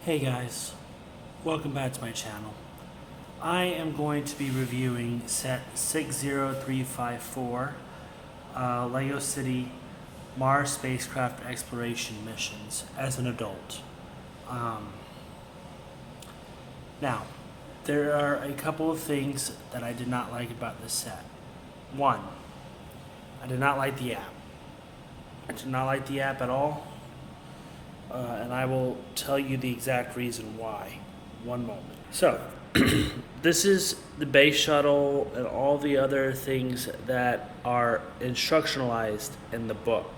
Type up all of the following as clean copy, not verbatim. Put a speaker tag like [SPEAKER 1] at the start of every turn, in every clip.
[SPEAKER 1] Hey guys, welcome back to my channel. I am going to be reviewing set 60354 LEGO City Mars spacecraft exploration missions as an adult. Um, Now, there are a couple of things that I did not like about this set. One, I did not like the app. I did not like the app at all. And I will tell you the exact reason why. One moment. So, this is the base shuttle and all the other things that are instructionalized in the book,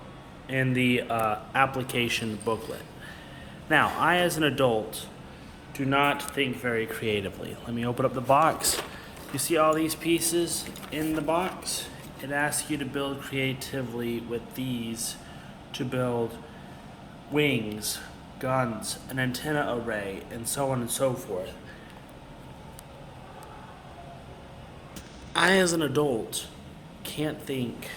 [SPEAKER 1] in the application booklet. Now, I, as an adult, do not think very creatively. Let me open up the box. You see all these pieces in the box? It asks you to build creatively with these to build wings, guns, an antenna array, and so on and so forth. I, as an adult, can't think.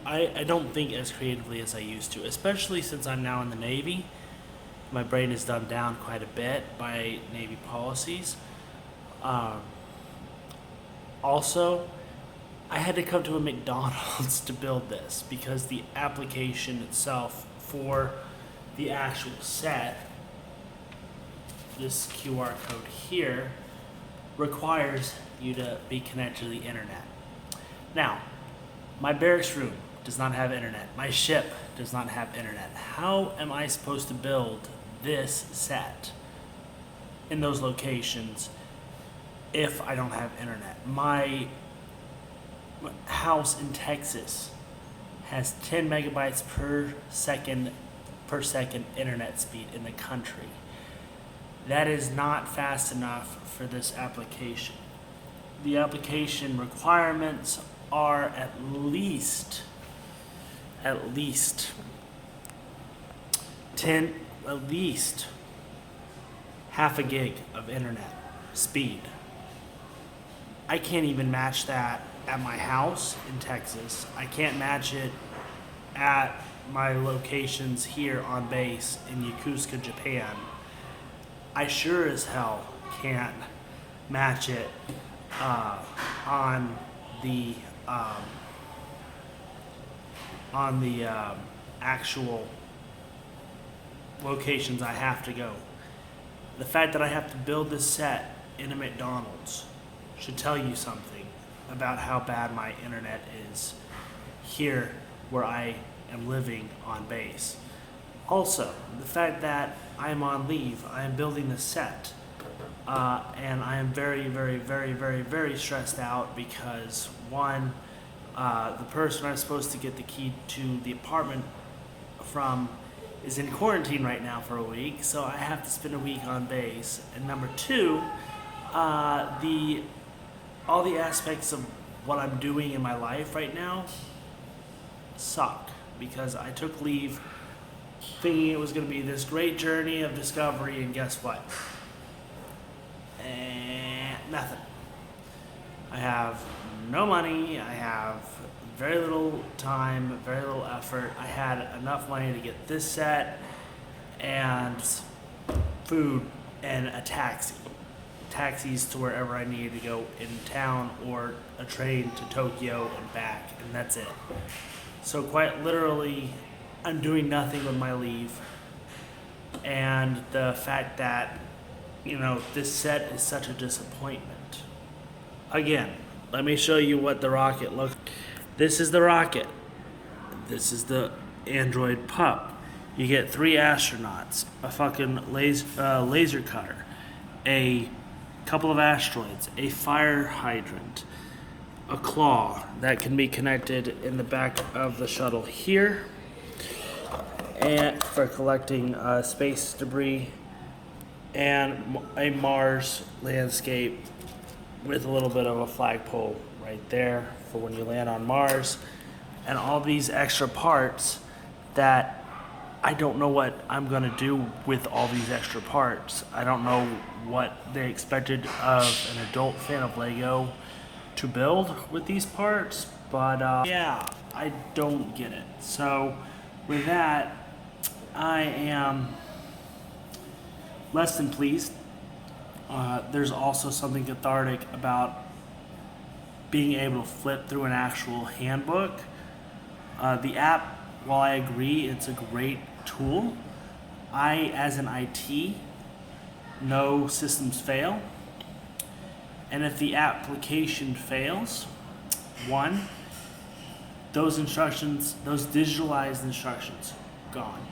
[SPEAKER 1] I don't think as creatively as I used to, especially since I'm now in the Navy. My brain is dumbed down quite a bit by Navy policies. Also, I had to come to a McDonald's to build this because the application itself for the actual set, this QR code here, requires you to be connected to the internet. Now, my barracks room does not have internet. My ship does not have internet. How am I supposed to build this set in those locations if I don't have internet? My house in Texas has 10 megabytes per second internet speed in the country. That is not fast enough for this application. The application requirements are at least 10, at least half a gig of internet speed. I can't even match that at my house in Texas. I can't match it at my locations here on base in Yokosuka, Japan. I sure as hell can't match it on the actual locations I have to go. The fact that I have to build this set in a McDonald's should tell you something about how bad my internet is here where I am living on base. Also, the fact that I am on leave, I am building the set, and I am very, very, very, very, very stressed out because one, the person I'm supposed to get the key to the apartment from is in quarantine right now for a week, so I have to spend a week on base. And number two, all the aspects of what I'm doing in my life right now suck because I took leave thinking it was going to be this great journey of discovery, and guess what? Nothing. I have no money, I have very little time, very little effort. I had enough money to get this set and food and a taxi. Taxis to wherever I needed to go in town, or a train to Tokyo and back, and that's it. So quite literally, I'm doing nothing with my leave. And the fact that, this set is such a disappointment. Again, let me show you what the rocket looks like. This is the rocket. This is the android pup. You get 3 astronauts, a fucking laser cutter, a couple of asteroids, a fire hydrant, a claw that can be connected in the back of the shuttle here, and for collecting space debris, and a Mars landscape with a little bit of a flagpole right there for when you land on Mars, and all these extra parts that I don't know what I'm gonna do with all these extra parts. I don't know what they expected of an adult fan of Lego to build with these parts, but yeah, I don't get it. So with that, I am less than pleased. There's also something cathartic about being able to flip through an actual handbook. The app, while I agree it's a great tool, as an IT, know systems fail. And if the application fails, one, those instructions, those digitalized instructions, gone.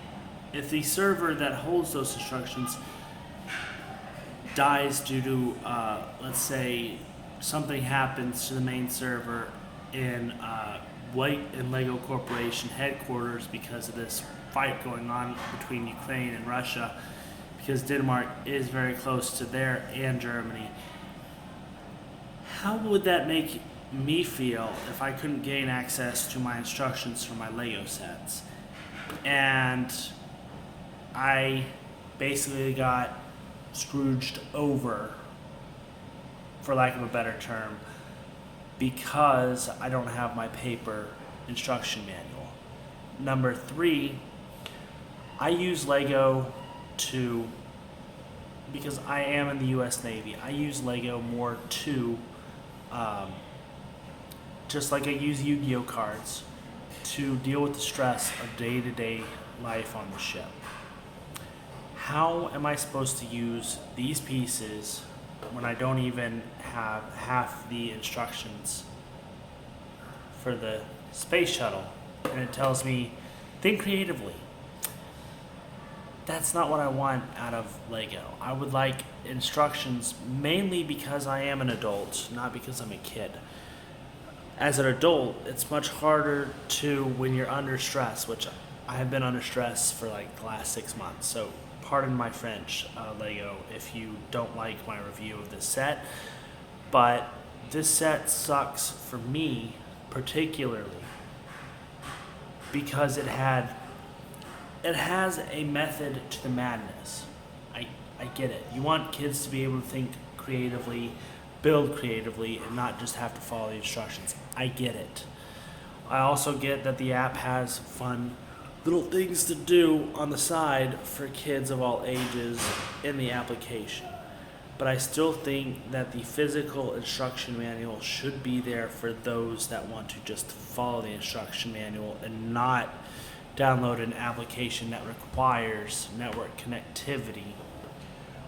[SPEAKER 1] If the server that holds those instructions dies due to, let's say, something happens to the main server in Lego Corporation headquarters because of this fight going on between Ukraine and Russia, because Denmark is very close to there and Germany. How would that make me feel if I couldn't gain access to my instructions for my Lego sets? And I basically got scrooged over, for lack of a better term, because I don't have my paper instruction manual. Number three, I use Lego because I am in the US Navy, I use Lego more just like I use Yu-Gi-Oh cards, to deal with the stress of day-to-day life on the ship. How am I supposed to use these pieces when I don't even have half the instructions for the space shuttle? And it tells me, think creatively. That's not what I want out of Lego. I would like instructions, mainly because I am an adult, not because I'm a kid. As an adult, it's much harder when you're under stress, which I have been under stress for like the last 6 months. So pardon my French, Lego, if you don't like my review of this set. But this set sucks for me particularly because it has a method to the madness. I get it. You want kids to be able to think creatively, build creatively, and not just have to follow the instructions. I get it. I also get that the app has fun little things to do on the side for kids of all ages in the application. But I still think that the physical instruction manual should be there for those that want to just follow the instruction manual and not download an application that requires network connectivity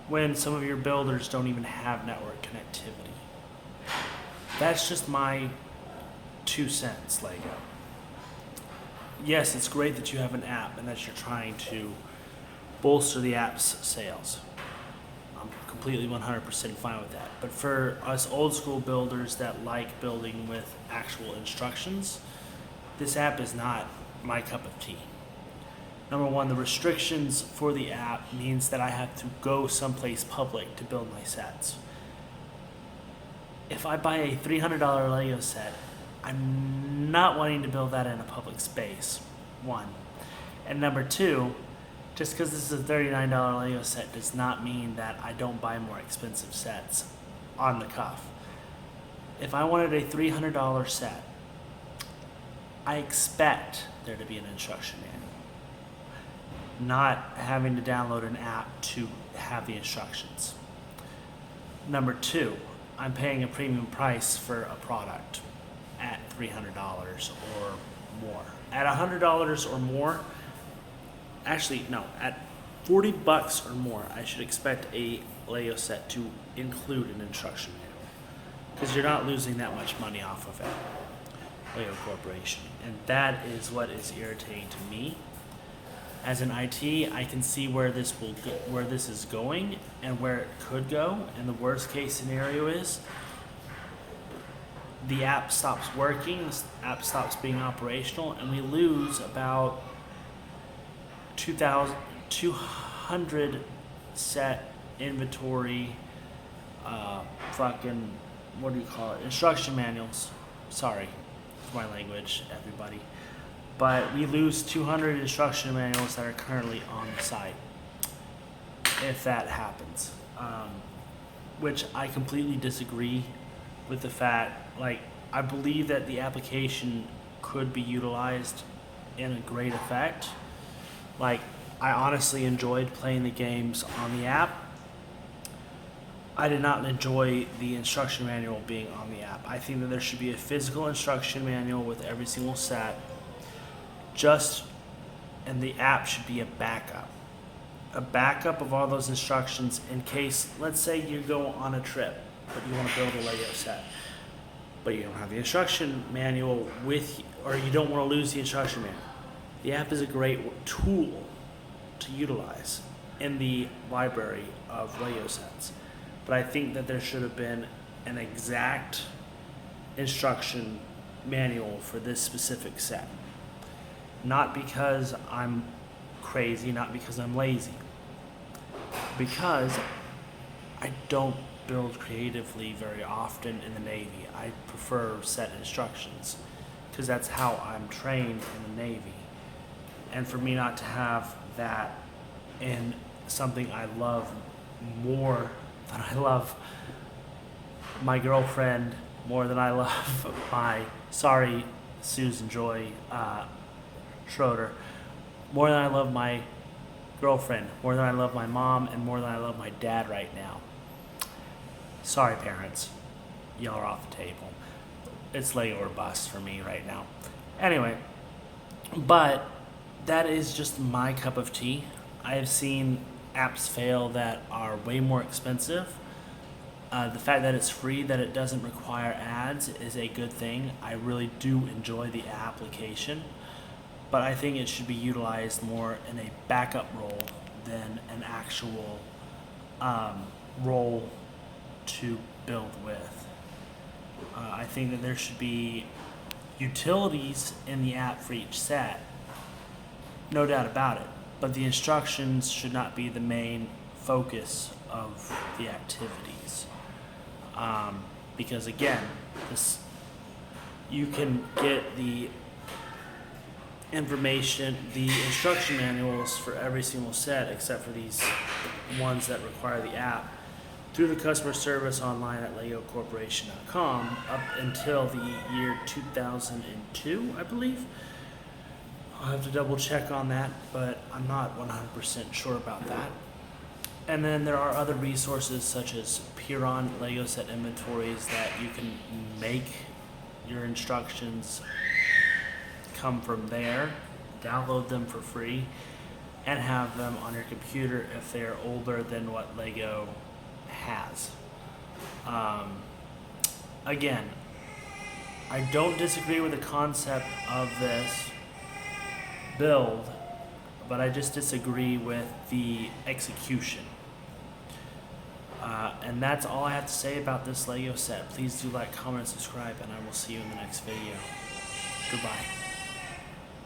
[SPEAKER 1] when some of your builders don't even have network connectivity. That's just my 2 cents, Lego. Yes, it's great that you have an app and that you're trying to bolster the app's sales. I'm completely 100% fine with that. But for us old school builders that like building with actual instructions, this app is not my cup of tea. Number one, the restrictions for the app means that I have to go someplace public to build my sets. If I buy a $300 Lego set, I'm not wanting to build that in a public space, one. And number two, just because this is a $39 Lego set does not mean that I don't buy more expensive sets on the cuff. If I wanted a $300 set, I expect there to be an instruction manual, not having to download an app to have the instructions. Number two, I'm paying a premium price for a product at $300 or more. At $100 or more, actually no, at $40 or more, I should expect a Lego set to include an instruction manual, because you're not losing that much money off of it, Lego Corporation. And that is what is irritating to me. As an IT, I can see where this is going and where it could go. And the worst case scenario is the app stops working, the app stops being operational, and we lose about 200 set inventory, instruction manuals. Sorry for my language, everybody. But we lose 200 instruction manuals that are currently on the site if that happens. Which I completely disagree with the fact, I believe that the application could be utilized in a great effect. I honestly enjoyed playing the games on the app. I did not enjoy the instruction manual being on the app. I think that there should be a physical instruction manual with every single set. And the app should be a backup. A backup of all those instructions in case, let's say you go on a trip, but you want to build a Lego set, but you don't have the instruction manual with you, or you don't want to lose the instruction manual. The app is a great tool to utilize in the library of Lego sets. But I think that there should have been an exact instruction manual for this specific set. Not because I'm crazy, not because I'm lazy. Because I don't build creatively very often in the Navy. I prefer set instructions because that's how I'm trained in the Navy. And for me not to have that in something I love more than I love my girlfriend, more than I love sorry, Susan Joy Schroeder, more than I love my girlfriend, more than I love my mom, and more than I love my dad right now. Sorry, parents. Y'all are off the table. It's Lego or bust for me right now. Anyway, but that is just my cup of tea. I have seen apps fail that are way more expensive. The fact that it's free, that it doesn't require ads, is a good thing. I really do enjoy the application, but I think it should be utilized more in a backup role than an actual role to build with. I think that there should be utilities in the app for each set, no doubt about it, but the instructions should not be the main focus of the activities. Because again, you can get the information, the instruction manuals for every single set except for these ones that require the app through the customer service online at legocorporation.com up until the year 2002, I believe. I'll have to double check on that, but I'm not 100% sure about that. And then there are other resources such as Piron Lego set inventories that you can make your instructions come from there, download them for free, and have them on your computer if they're older than what Lego has. Again, I don't disagree with the concept of this build, but I just disagree with the execution. And that's all I have to say about this Lego set. Please do like, comment, subscribe, and I will see you in the next video. Goodbye.